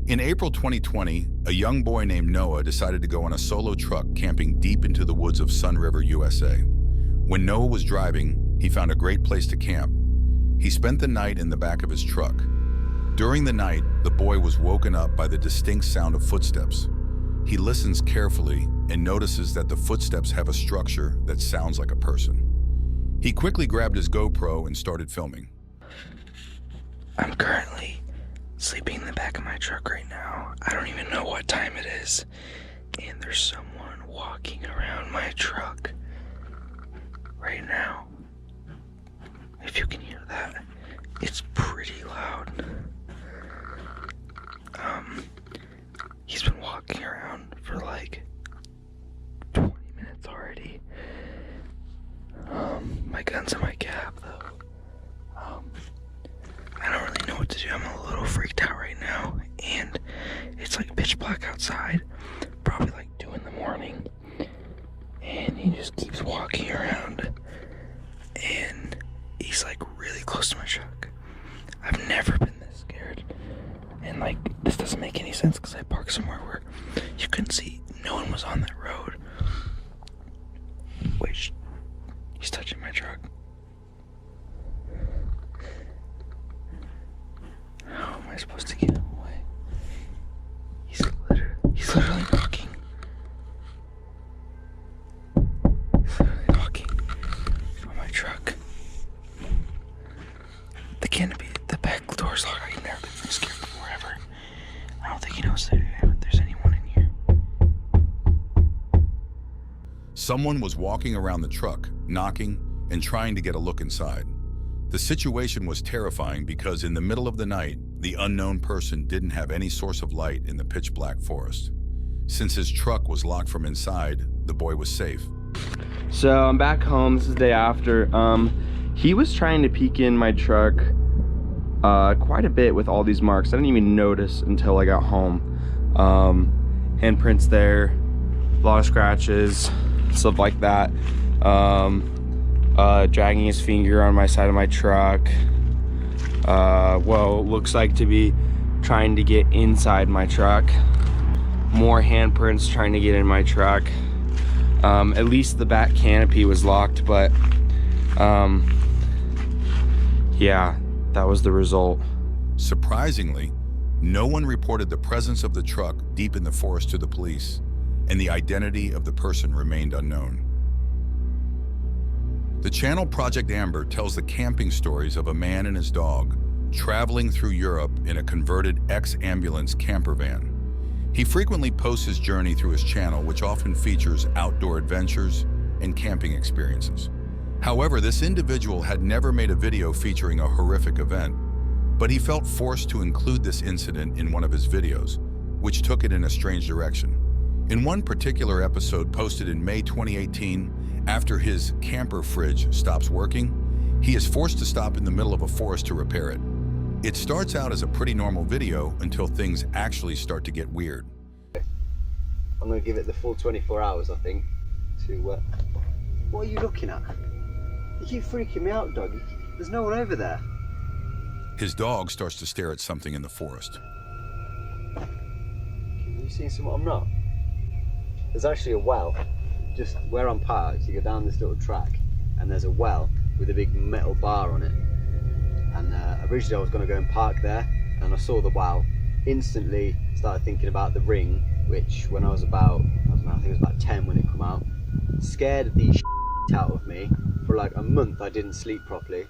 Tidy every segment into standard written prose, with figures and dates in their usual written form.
In April 2020, a young boy named Noah decided to go on a solo truck camping deep into the woods of Sun River, USA. When Noah was driving, he found a great place to camp. He spent the night in the back of his truck. During the night, the boy was woken up by the distinct sound of footsteps. He listens carefully and notices that the footsteps have a structure that sounds like a person. He quickly grabbed his GoPro and started filming. I'm currently sleeping in the back of my truck right now. I don't even know what time it is. And there's someone walking around my truck right now. If you can hear that, it's pretty loud. He's been walking around for like 20 minutes already. My gun's in my cab though. I don't really know what to do. I'm a little freaked out right now, and it's like pitch black outside, probably like 2 in the morning, and he just keeps walking around, and he's like really close to my truck. I've never been this scared, and like this doesn't make any sense because I parked somewhere where you couldn't see, no one was on that road. Wait, he's touching my truck. How am I supposed to get him away? He's literally knocking. He's literally knocking on my truck. The canopy, the back door's locked. I've never been this scared before ever. I don't think he knows that there's anyone in here. Someone was walking around the truck, knocking, and trying to get a look inside. The situation was terrifying because in the middle of the night, the unknown person didn't have any source of light in the pitch black forest. Since his truck was locked from inside, the boy was safe. So I'm back home. This is the day after. He was trying to peek in my truck quite a bit with all these marks. I didn't even notice until I got home. Handprints there, a lot of scratches, stuff like that. Dragging his finger on my side of my truck. Looks like to be trying to get inside my truck. More handprints trying to get in my truck. At least the back canopy was locked, but yeah, that was the result. Surprisingly, no one reported the presence of the truck deep in the forest to the police, and the identity of the person remained unknown. The channel Project Amber tells the camping stories of a man and his dog traveling through Europe in a converted ex-ambulance camper van. He frequently posts his journey through his channel, which often features outdoor adventures and camping experiences. However, this individual had never made a video featuring a horrific event, but he felt forced to include this incident in one of his videos, which took it in a strange direction. In one particular episode posted in May 2018, after his camper fridge stops working, he is forced to stop in the middle of a forest to repair it. It starts out as a pretty normal video until things actually start to get weird. I'm going to give it the full 24 hours, I think, to... What are you looking at? You keep freaking me out, dog. There's no one over there. His dog starts to stare at something in the forest. Are you seeing something I'm not? There's actually a well. Just where I'm parked, you go down this little track, and there's a well with a big metal bar on it. And originally I was going to go and park there, and I saw the well. Instantly started thinking about the ring, which when I was about, I don't know, I think it was about 10 when it came out, scared the out of me. For like a month I didn't sleep properly.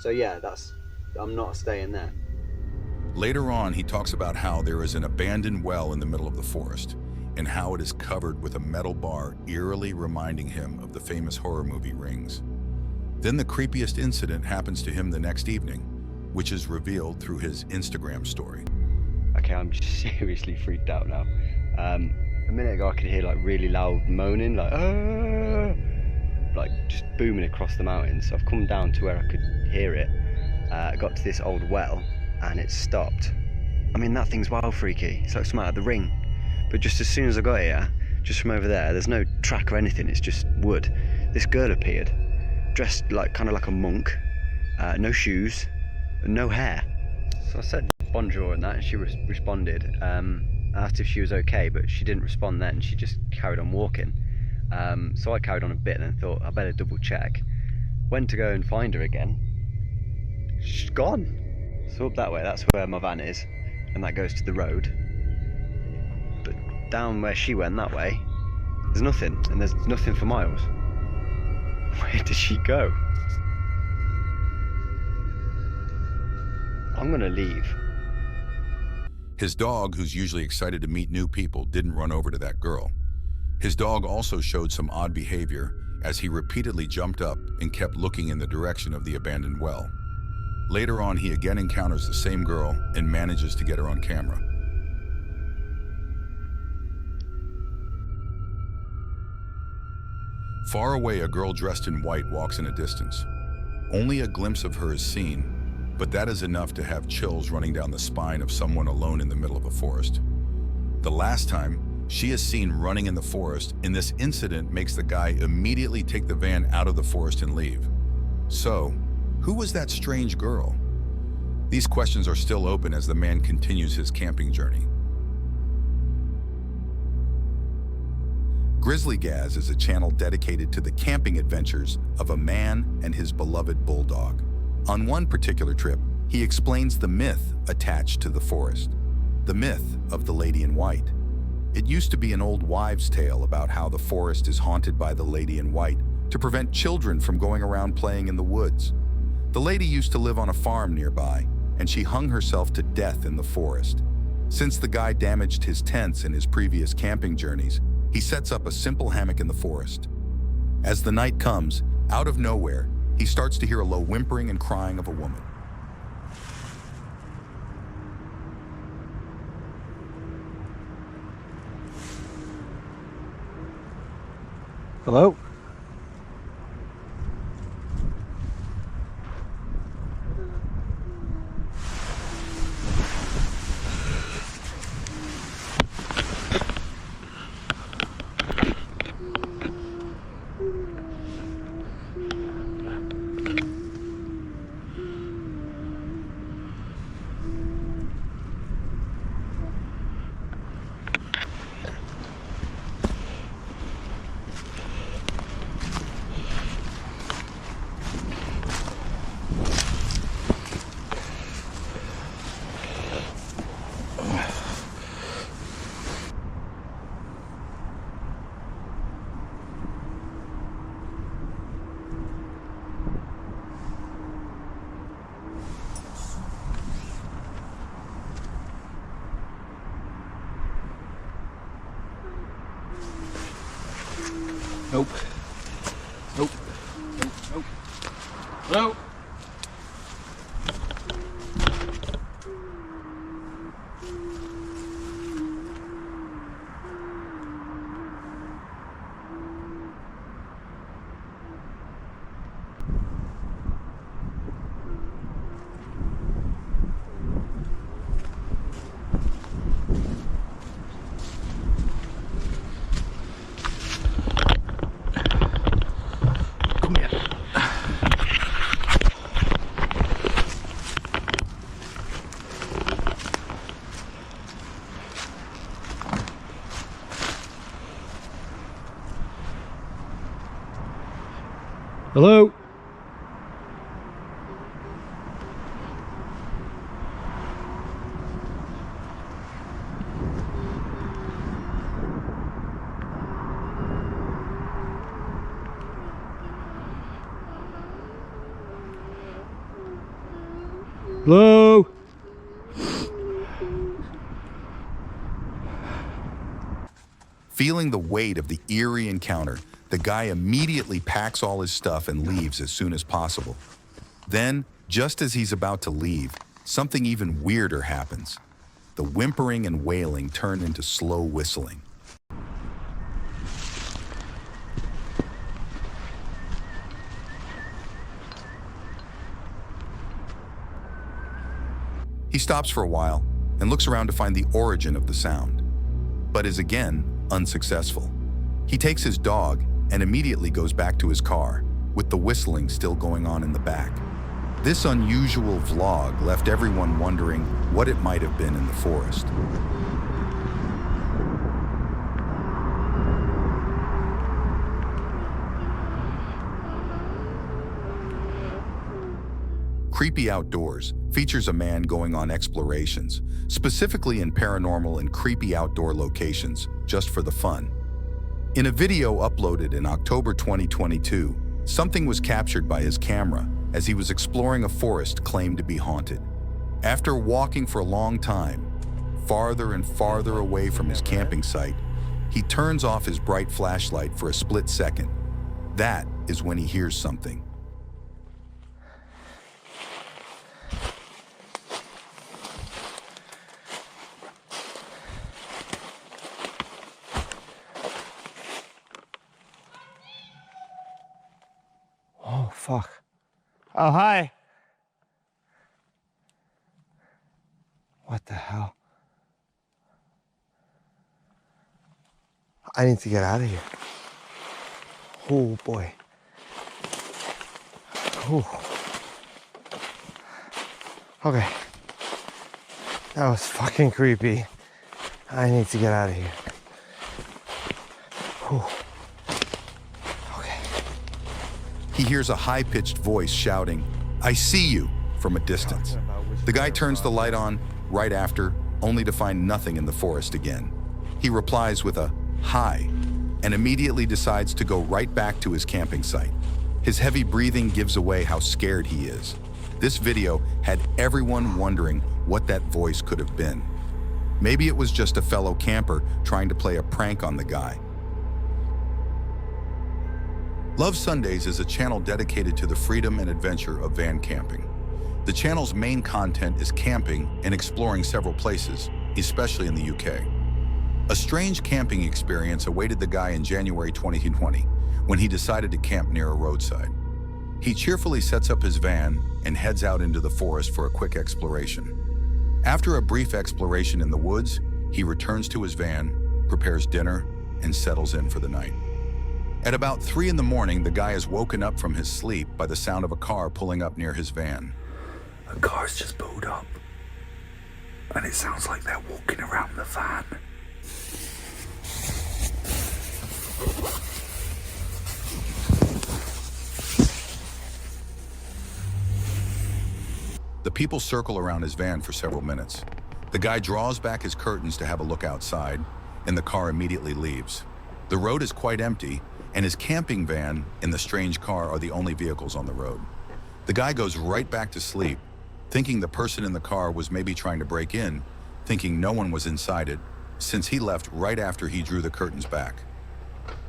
So yeah, I'm not staying there. Later on, he talks about how there is an abandoned well in the middle of the forest, and how it is covered with a metal bar eerily reminding him of the famous horror movie Rings. Then the creepiest incident happens to him the next evening, which is revealed through his Instagram story. Okay, I'm seriously freaked out now. A minute ago I could hear like really loud moaning, like just booming across the mountains. So I've come down to where I could hear it. I got to this old well and it stopped. I mean, that thing's wild freaky. It's like something out of The Ring. But just as soon as I got here, just from over there's no track or anything, it's just wood. This girl appeared, dressed like kind of like a monk, no shoes, and no hair. So I said, bonjour and that, and she responded. I asked if she was okay, but she didn't respond then. She just carried on walking. So I carried on a bit and then thought I better double check. Went to go and find her again. She's gone. So up that way, that's where my van is, and that goes to the road. But down where she went that way, there's nothing, and there's nothing for miles. Where did she go? I'm gonna leave. His dog, who's usually excited to meet new people, didn't run over to that girl. His dog also showed some odd behavior as he repeatedly jumped up and kept looking in the direction of the abandoned well. Later on, he again encounters the same girl and manages to get her on camera. Far away, a girl dressed in white walks in a distance. Only a glimpse of her is seen, but that is enough to have chills running down the spine of someone alone in the middle of a forest. The last time she is seen running in the forest, and this incident makes the guy immediately take the van out of the forest and leave. So, who was that strange girl? These questions are still open as the man continues his camping journey. Grizzly Gaz is a channel dedicated to the camping adventures of a man and his beloved bulldog. On one particular trip, he explains the myth attached to the forest, the myth of the lady in white. It used to be an old wives' tale about how the forest is haunted by the lady in white to prevent children from going around playing in the woods. The lady used to live on a farm nearby, and she hung herself to death in the forest. Since the guy damaged his tents in his previous camping journeys, he sets up a simple hammock in the forest. As the night comes, out of nowhere, he starts to hear a low whimpering and crying of a woman. Hello? Nope. Nope. Nope. Nope. Nope. Hello? Hello? Feeling the weight of the eerie encounter, the guy immediately packs all his stuff and leaves as soon as possible. Then, just as he's about to leave, something even weirder happens. The whimpering and wailing turn into slow whistling. He stops for a while and looks around to find the origin of the sound, but is again unsuccessful. He takes his dog and immediately goes back to his car, with the whistling still going on in the back. This unusual vlog left everyone wondering what it might have been in the forest. Creepy Outdoors features a man going on explorations, specifically in paranormal and creepy outdoor locations, just for the fun. In a video uploaded in October 2022, something was captured by his camera as he was exploring a forest claimed to be haunted. After walking for a long time, farther and farther away from his camping site, he turns off his bright flashlight for a split second. That is when he hears something. Oh, fuck. Oh, hi. What the hell? I need to get out of here. Oh, boy. Oh. Okay. That was fucking creepy. I need to get out of here. Oh. He hears a high-pitched voice shouting, "I see you," from a distance. The guy turns the light on right after, only to find nothing in the forest again. He replies with a "hi," and immediately decides to go right back to his camping site. His heavy breathing gives away how scared he is. This video had everyone wondering what that voice could have been. Maybe it was just a fellow camper trying to play a prank on the guy. Love Sundays is a channel dedicated to the freedom and adventure of van camping. The channel's main content is camping and exploring several places, especially in the UK. A strange camping experience awaited the guy in January 2020 when he decided to camp near a roadside. He cheerfully sets up his van and heads out into the forest for a quick exploration. After a brief exploration in the woods, he returns to his van, prepares dinner, and settles in for the night. At about 3 in the morning, the guy is woken up from his sleep by the sound of a car pulling up near his van. A car's just pulled up, and it sounds like they're walking around the van. The people circle around his van for several minutes. The guy draws back his curtains to have a look outside, and the car immediately leaves. The road is quite empty, and his camping van and the strange car are the only vehicles on the road. The guy goes right back to sleep, thinking the person in the car was maybe trying to break in, thinking no one was inside it, since he left right after he drew the curtains back.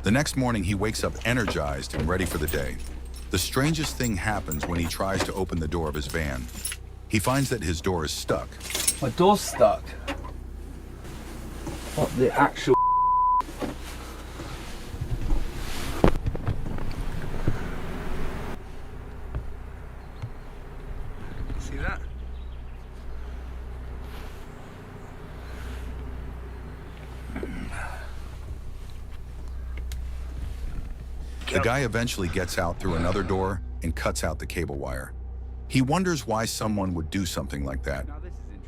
The next morning, he wakes up energized and ready for the day. The strangest thing happens when he tries to open the door of his van. He finds that his door is stuck. My door's stuck. What the actual... See that? The guy eventually gets out through another door and cuts out the cable wire. He wonders why someone would do something like that.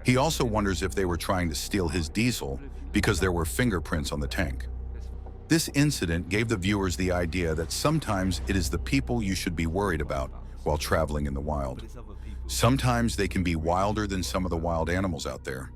He also wonders if they were trying to steal his diesel because there were fingerprints on the tank. This incident gave the viewers the idea that sometimes it is the people you should be worried about while traveling in the wild. Sometimes they can be wilder than some of the wild animals out there.